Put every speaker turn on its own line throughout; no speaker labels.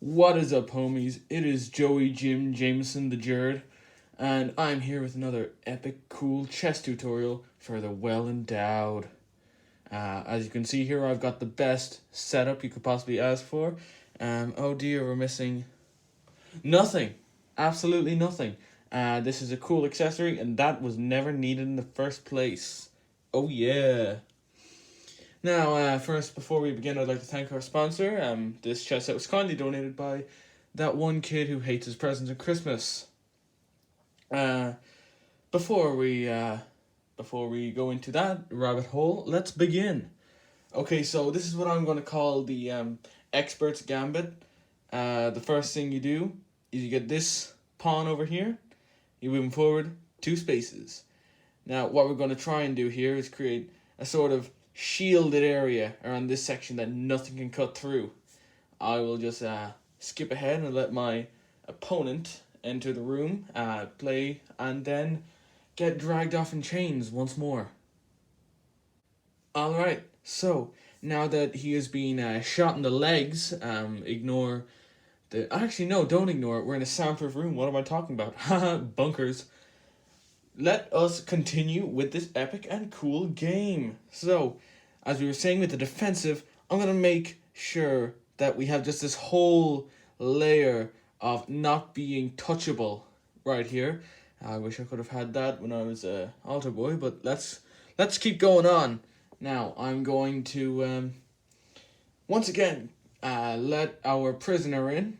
What is up, homies? It is Jameson the Jird, and I'm here with another epic cool chess tutorial for the well-endowed. As you can see here, I've got the best setup you could possibly ask for. Oh dear, we're missing nothing. Absolutely nothing. This is a cool accessory, and that was never needed in the first place. Oh yeah. Now, first, before we begin, I'd like to thank our sponsor. This chess set was kindly donated by that one kid who hates his presents at Christmas. Before we go into that rabbit hole, let's begin. Okay, so this is what I'm going to call the expert's gambit. The first thing you do is you get this pawn over here. You move him forward 2 spaces. Now, what we're going to try and do here is create a sort of shielded area around this section that nothing can cut through. I will just skip ahead and let my opponent enter the room, play, and then get dragged off in chains once more. Alright, so now that he has been shot in the legs, ignore the... Actually, no, don't ignore it. We're in a soundproof room. What am I talking about? Haha, bunkers. Let us continue with this epic and cool game. So, as we were saying with the defensive, I'm going to make sure that we have just this whole layer of not being touchable right here. I wish I could have had that when I was a altar boy, but let's keep going on. Now, I'm going to, once again, let our prisoner in.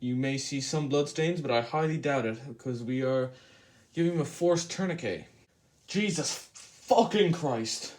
You may see some bloodstains, but I highly doubt it, because we are... Give him a forced tourniquet. Jesus fucking Christ.